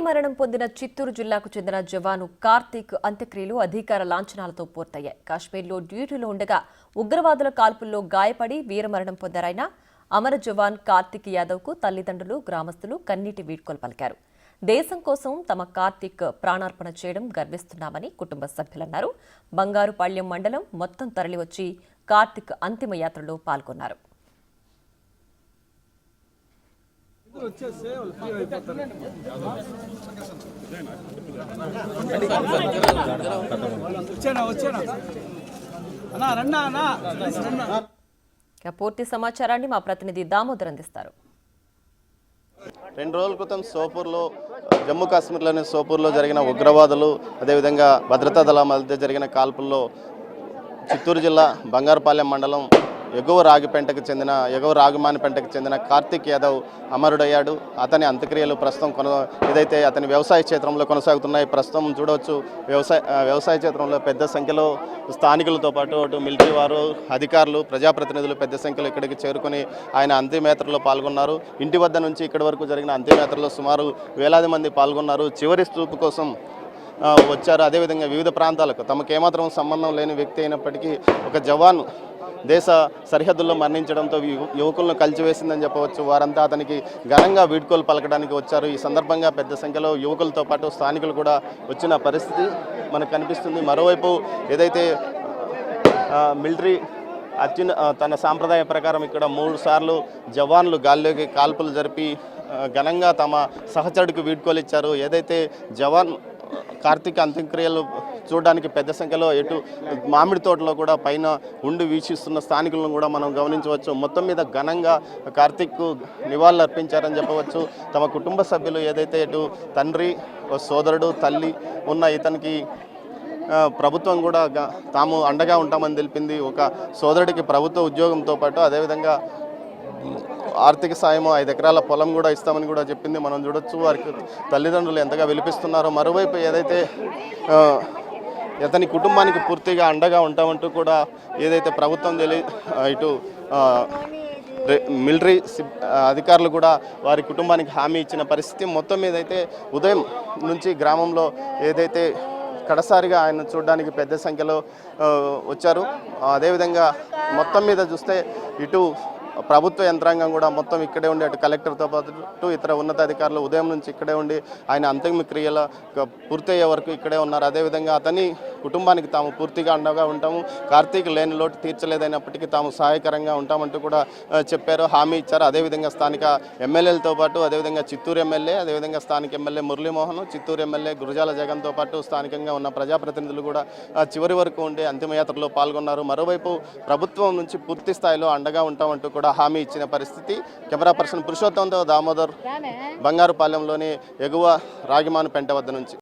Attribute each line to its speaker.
Speaker 1: మరణం పొందిన చిత్తూరు జిల్లాకు చెందిన జవాను కార్తీక్ అంత్యక్రియలు అధికార లాంఛనాలతో పూర్తయ్యాయి. కాశ్మీర్లో డ్యూటీలో ఉండగా ఉగ్రవాదుల కాల్పుల్లో గాయపడి వీరమరణం పొందారాయన అమర జవాన్ కార్తీక్ యాదవ్కు తల్లిదండ్రులు, గ్రామస్తులు కన్నీటి వీడ్కోలు పలికారు. దేశం కోసం తమ కార్తీక్ ప్రాణార్పణ చేయడం గర్విస్తున్నామని కుటుంబ సభ్యులన్నారు. బంగారుపాళ్యం మండలం మొత్తం తరలివచ్చి కార్తీక్ అంతిమ యాత్రలో పాల్గొన్నారు. పూర్తి సమాచారాన్ని మా ప్రతినిధి దామోదర్ అందిస్తారు.
Speaker 2: 2 రోజుల క్రితం సోపూర్లో జమ్మూ కాశ్మీర్లోని సోపూర్లో జరిగిన ఉగ్రవాదులు అదేవిధంగా భద్రతా దళాల మధ్య జరిగిన కాల్పుల్లో చిత్తూరు జిల్లా బంగారుపాలెం మండలం ఎగువ రాగిమానిపెంటకు చెందిన కార్తీక్ యాదవ్ అమరుడయ్యాడు. అతని అంత్యక్రియలు ప్రస్తుతం ఏదైతే అతని వ్యవసాయ క్షేత్రంలో కొనసాగుతున్నాయి. ప్రస్తుతం చూడవచ్చు వ్యవసాయ క్షేత్రంలో పెద్ద సంఖ్యలో స్థానికులతో పాటు అటు మిలిటరీ వారు, అధికారులు, ప్రజాప్రతినిధులు పెద్ద సంఖ్యలో ఇక్కడికి చేరుకొని ఆయన అంతిమయాత్రలో పాల్గొన్నారు. ఇంటి వద్ద నుంచి ఇక్కడి వరకు జరిగిన అంతిమయాత్రలో సుమారు వేలాది మంది పాల్గొన్నారు. చివరి చూపు కోసం వచ్చారు. అదేవిధంగా వివిధ ప్రాంతాలకు తమకేమాత్రం సంబంధం లేని వ్యక్తి అయినప్పటికీ ఒక జవాన్ దేశ సరిహద్దుల్లో మరణించడంతో యువకులను కలిచివేసిందని చెప్పవచ్చు. వారంతా అతనికి ఘనంగా వీడ్కోలు పలకడానికి వచ్చారు. ఈ సందర్భంగా పెద్ద సంఖ్యలో యువకులతో పాటు స్థానికులు కూడా వచ్చిన పరిస్థితి మనకు కనిపిస్తుంది. మరోవైపు ఏదైతే మిలిటరీ తన సాంప్రదాయ ప్రకారం ఇక్కడ 3 సార్లు జవాన్లు గాల్లోకి కాల్పులు జరిపి ఘనంగా తమ సహచరుడికి వీడ్కోలు ఇచ్చారు. ఏదైతే జవాన్ కార్తీక్ అంత్యక్రియలు చూడడానికి పెద్ద సంఖ్యలో ఎటు మామిడి తోటలో కూడా పైన ఉండి వీక్షిస్తున్న స్థానికులను కూడా మనం గమనించవచ్చు. మొత్తం మీద ఘనంగా కార్తీక్ నివాళులు అర్పించారని చెప్పవచ్చు. తమ కుటుంబ సభ్యులు ఏదైతే ఇటు తండ్రి, సోదరుడు, తల్లి ఉన్న ఇతనికి ప్రభుత్వం కూడా తాము అండగా ఉంటామని తెలిపింది. ఒక సోదరుడికి ప్రభుత్వ ఉద్యోగంతో పాటు అదేవిధంగా ఆర్థిక సాయం 5 ఎకరాల పొలం కూడా ఇస్తామని కూడా చెప్పింది. మనం చూడొచ్చు వారికి తల్లిదండ్రులు ఎంతగా విలిపిస్తున్నారో. మరోవైపు ఏదైతే అతని కుటుంబానికి పూర్తిగా అండగా ఉంటామంటూ కూడా ఏదైతే ప్రభుత్వం ఇటు మిలిటరీ అధికారులు కూడా వారి కుటుంబానికి హామీ ఇచ్చిన పరిస్థితి. మొత్తం మీద అయితే ఉదయం నుంచి గ్రామంలో ఏదైతే కడసారిగా ఆయన చూడడానికి పెద్ద సంఖ్యలో వచ్చారు. అదేవిధంగా మొత్తం మీద చూస్తే ఇటు ప్రభుత్వ యంత్రాంగం కూడా మొత్తం ఇక్కడే ఉండి అటు కలెక్టర్తో పాటు ఇతర ఉన్నతాధికారులు ఉదయం నుంచి ఇక్కడే ఉండి ఆయన అంతిమ క్రియల పూర్తయ్యే వరకు ఇక్కడే ఉన్నారు. అదేవిధంగా అతని కుటుంబానికి తాము పూర్తిగా అండగా ఉంటాము, కార్తీక్ లేని లోటు తీర్చలేదైనప్పటికీ తాము సహాయకరంగా ఉంటామంటూ కూడా చెప్పారు, హామీ ఇచ్చారు. అదేవిధంగా స్థానిక ఎమ్మెల్యేలతో పాటు అదేవిధంగా చిత్తూరు ఎమ్మెల్యే, అదేవిధంగా స్థానిక ఎమ్మెల్యే మురళీమోహన్, చిత్తూరు ఎమ్మెల్యే గురజాల జగన్తో పాటు స్థానికంగా ఉన్న ప్రజాప్రతినిధులు కూడా చివరి వరకు ఉండి అంతిమయాత్రలో పాల్గొన్నారు. మరోవైపు ప్రభుత్వం నుంచి పూర్తి స్థాయిలో అండగా ఉంటామంటూ కూడా హామీ ఇచ్చిన పరిస్థితి. కెమెరా పర్సన్ పురుషోత్తంతో దామోదర్, బంగారుపాలెంలోని ఎగువ రాగిమానిపెంట వద్ద నుంచి.